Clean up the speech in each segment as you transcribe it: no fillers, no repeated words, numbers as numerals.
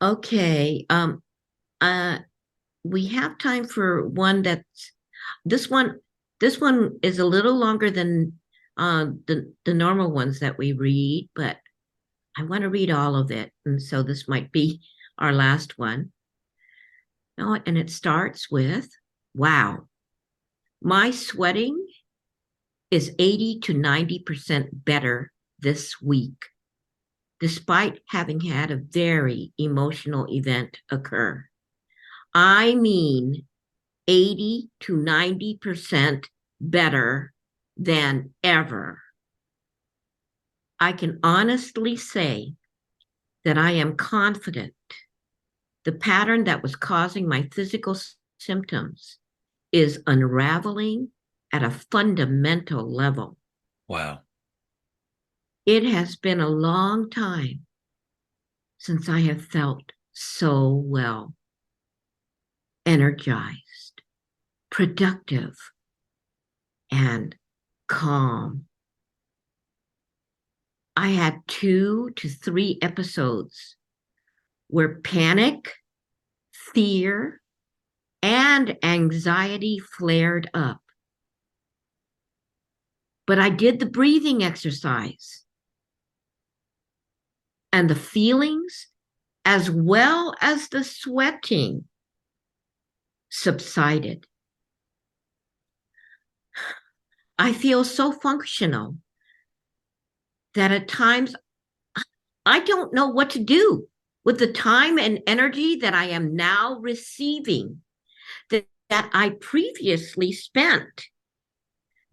Okay. Uh, we have time for one that's this one. This one is a little longer than the normal ones that we read, but I want to read all of it, and so this might be our last one. Oh, and it starts with, "Wow, my sweating is 80 to 90% better this week, despite having had a very emotional event occur. I mean, 80 to 90% better than ever. I can honestly say that I am confident the pattern that was causing my physical symptoms is unraveling at a fundamental level. Wow. It has been a long time since I have felt so well, energized, productive, and calm. I had 2 to 3 episodes where panic, fear, and anxiety flared up. But I did the breathing exercise, and the feelings, as well as the sweating, subsided. I feel so functional that at times I don't know what to do with the time and energy that I am now receiving that I previously spent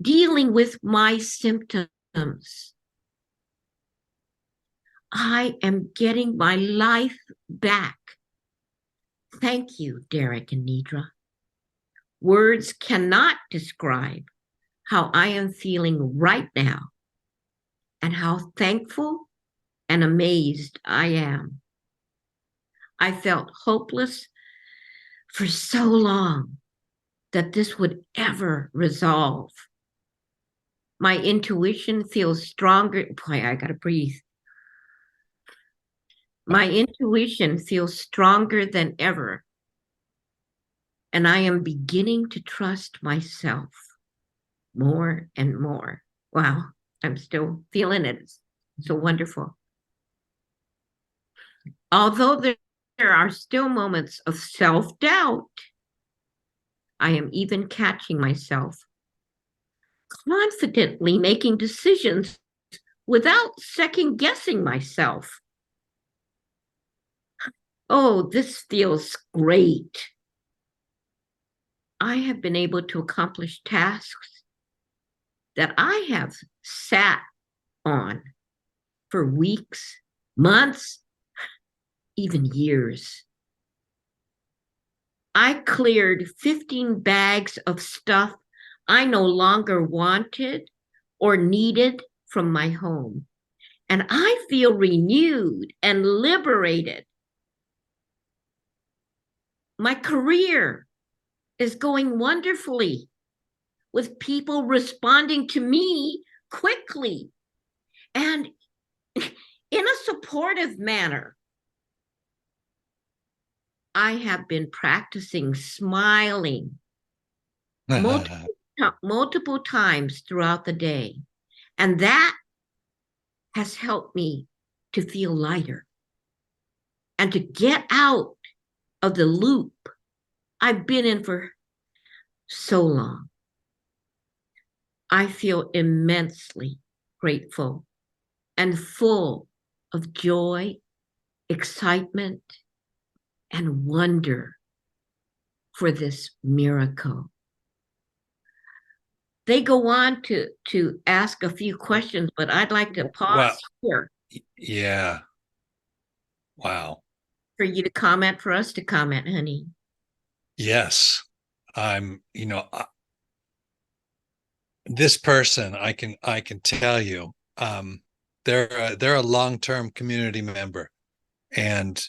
dealing with my symptoms. I am getting my life back. Thank you, Daerick and Nedrra. Words cannot describe how I am feeling right now and how thankful and amazed I am. I felt hopeless for so long that this would ever resolve. My intuition feels stronger. Boy, I gotta breathe. My intuition feels stronger than ever, and I am beginning to trust myself more and more. Wow, I'm still feeling it. It's so wonderful. Although there are still moments of self doubt, I am even catching myself confidently making decisions without second guessing myself. Oh, this feels great. I have been able to accomplish tasks that I have sat on for weeks, months, even years. I cleared 15 bags of stuff I no longer wanted or needed from my home. And I feel renewed and liberated. My career is going wonderfully with people responding to me quickly and in a supportive manner. I have been practicing smiling multiple times throughout the day, and that has helped me to feel lighter and to get out of the loop I've been in for so long. I feel immensely grateful and full of joy, excitement, and wonder for this miracle. They go on to ask a few questions, but I'd like to Wow. pause here Yeah. Wow. for you to comment, for us to comment, honey. Yes. This person, I can tell you, they're a long-term community member, and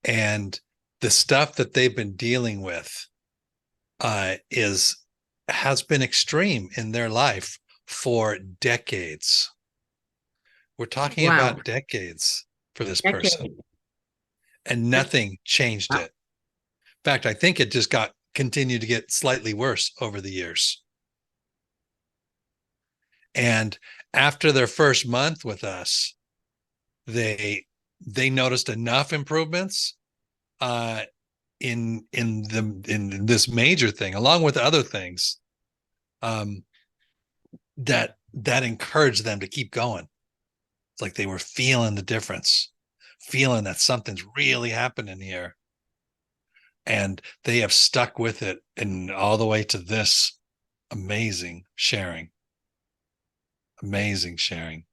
and the stuff that they've been dealing with is has been extreme in their life for decades. We're talking Wow. about decades for this person. Decade. and nothing changed it. In fact, I think it just continued to get slightly worse over the years. And after their first month with us, they noticed enough improvements in this major thing, along with other things, that encouraged them to keep going. It's like they were feeling the difference, feeling that something's really happening here. And they have stuck with it and all the way to this amazing sharing. Amazing sharing.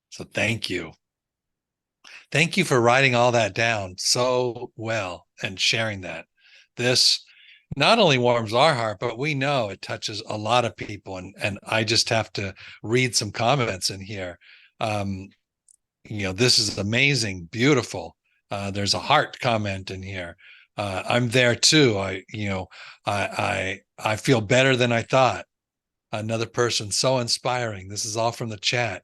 So thank you. Thank you for writing all that down so well and sharing that. This not only warms our heart, but we know it touches a lot of people. And I just have to read some comments in here. This is amazing, beautiful. There's a heart comment in here. I'm there too. I feel better than I thought. Another person, so inspiring. This is all from the chat.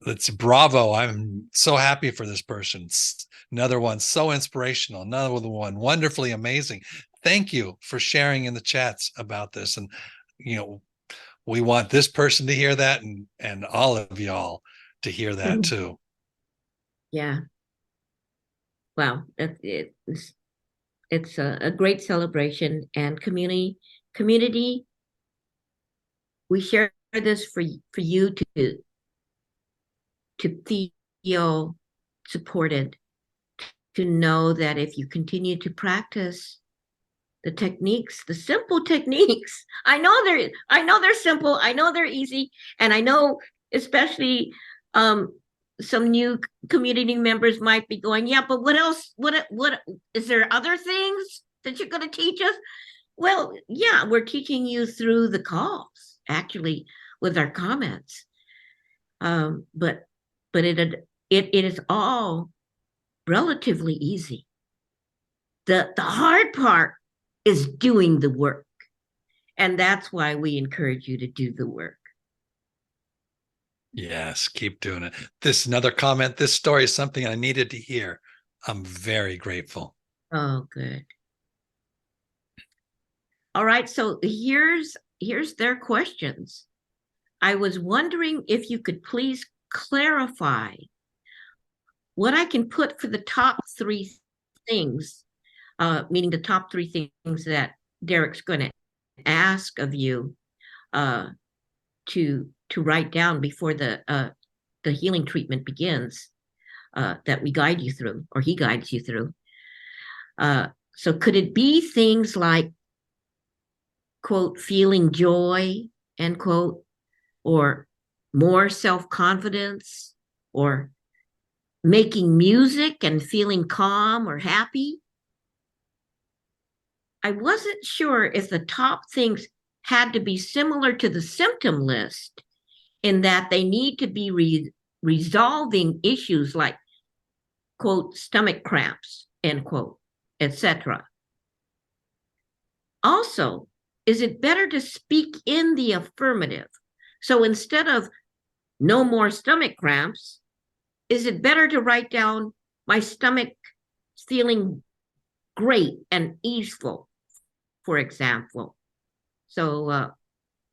It's bravo. I'm so happy for this person. Another one, so inspirational. Another one, wonderfully amazing. Thank you for sharing in the chats about this. And, we want this person to hear that and all of y'all to hear that too. Yeah. Wow. It's a great celebration and community. We share this for you to feel supported, to know that if you continue to practice the techniques, the simple techniques, I know they're simple, I know they're easy, and I know especially some new community members might be going, yeah, but what else? What is there other things that you're going to teach us? Well, yeah, we're teaching you through the calls, actually, with our comments. But it is all relatively easy. The hard part is doing the work. And that's why we encourage you to do the work. Yes, keep doing it. Another comment. This story is something I needed to hear. I'm very grateful. Oh, good. All right. So here's their questions. I was wondering if you could please clarify what I can put for the top 3 things, meaning the top 3 things that Daerick's going to ask of you to write down before the healing treatment begins, that we guide you through, or he guides you through. So could it be things like, quote, feeling joy, end quote, or more self-confidence, or making music and feeling calm or happy? I wasn't sure if the top things had to be similar to the symptom list, in that they need to be resolving issues like, quote, stomach cramps, end quote, etc. Also, is it better to speak in the affirmative? So instead of no more stomach cramps, is it better to write down my stomach feeling great and easeful, for example? So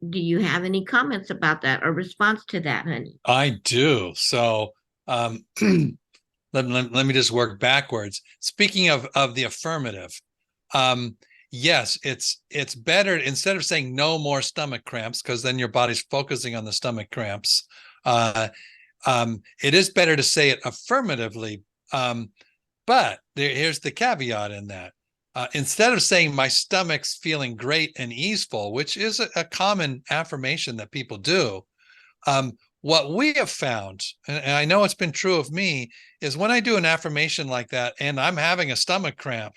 do you have any comments about that or response to that, honey? I do. So let me just work backwards. Speaking of the affirmative, yes, it's better, instead of saying no more stomach cramps, because then your body's focusing on the stomach cramps. It is better to say it affirmatively. But here's the caveat in that. Instead of saying my stomach's feeling great and easeful, which is a common affirmation that people do, what we have found, and I know it's been true of me, is when I do an affirmation like that and I'm having a stomach cramp,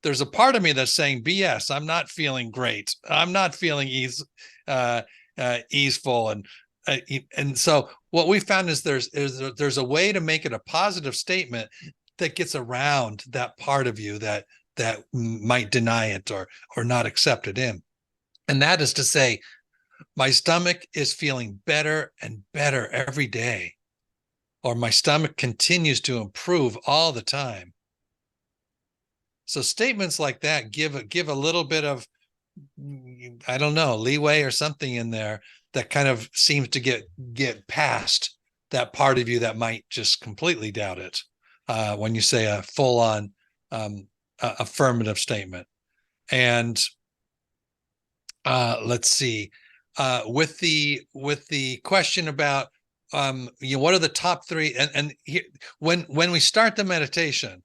there's a part of me that's saying, BS, I'm not feeling great. I'm not feeling easeful. And so what we found is there's a way to make it a positive statement that gets around that part of you that might deny it or not accept it in. And that is to say, my stomach is feeling better and better every day. or my stomach continues to improve all the time. So statements like that give a little bit of, I don't know, leeway or something in there that kind of seems to get past that part of you that might just completely doubt it when you say a full-on affirmative statement. And let's see, with the question about what are the top three, and here, when we start the meditation,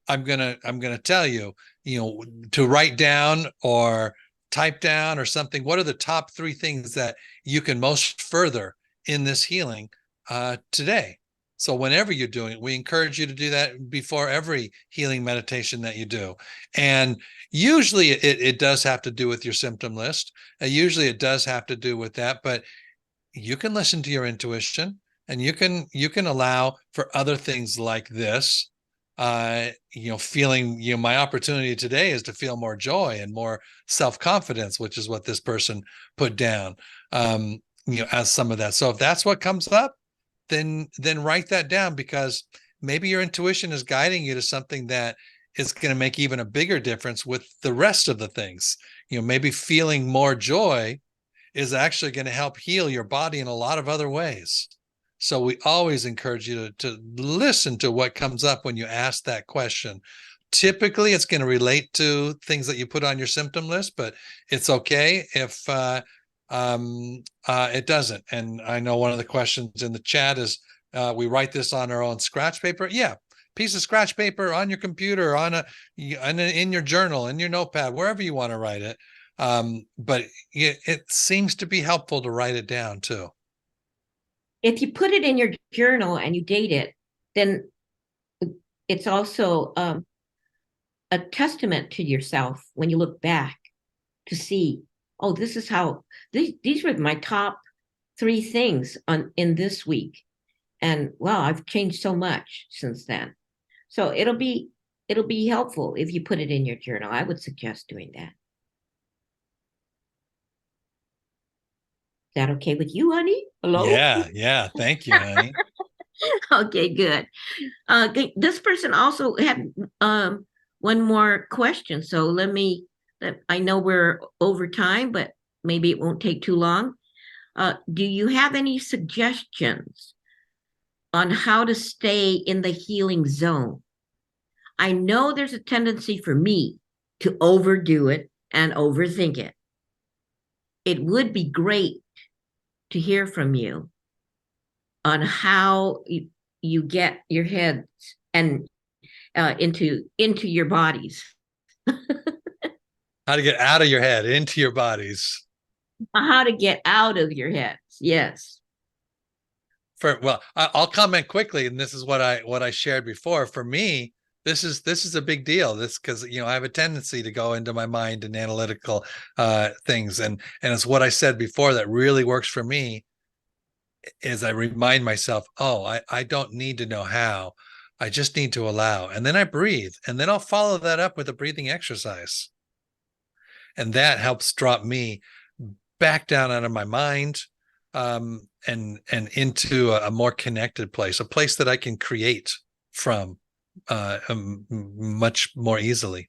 I'm gonna tell you, to write down or type down or something. What are the top three things that you can most further in this healing today? So whenever you're doing it, we encourage you to do that before every healing meditation that you do. And usually it does have to do with your symptom list. Usually it does have to do with that, but you can listen to your intuition, and you can allow for other things like this. Feeling, my opportunity today is to feel more joy and more self-confidence, which is what this person put down, as some of that. So if that's what comes up, then write that down, because maybe your intuition is guiding you to something that is going to make even a bigger difference with the rest of the things. Maybe feeling more joy is actually going to help heal your body in a lot of other ways. So we always encourage you to listen to what comes up when you ask that question. Typically, it's going to relate to things that you put on your symptom list, but it's okay if it doesn't. And I know one of the questions in the chat is, we write this on our own scratch paper. Yeah, piece of scratch paper on your computer, in your journal, in your notepad, wherever you want to write it. But it seems to be helpful to write it down too. If you put it in your journal and you date it, then it's also a testament to yourself when you look back to see, oh, this is how these were my top three things in this week, and wow, I've changed so much since then. So it'll be helpful if you put it in your journal. I would suggest doing that. Is that okay with you, honey? Hello? Yeah. Thank you, honey. Okay, good. This person also had one more question. So I know we're over time, but maybe it won't take too long. Do you have any suggestions on how to stay in the healing zone? I know there's a tendency for me to overdo it and overthink it. It would be great to hear from you on how you get your heads and into your bodies. How to get out of your head into your bodies. How to get out of your heads. Yes. Well, I'll comment quickly, and this is what I shared before. For me, this is a big deal. This, because I have a tendency to go into my mind and analytical things, and it's what I said before that really works for me. Is I remind myself, oh, I don't need to know how. I just need to allow, and then I breathe, and then I'll follow that up with a breathing exercise, and that helps drop me back down out of my mind, and into a more connected place, a place that I can create from much more easily.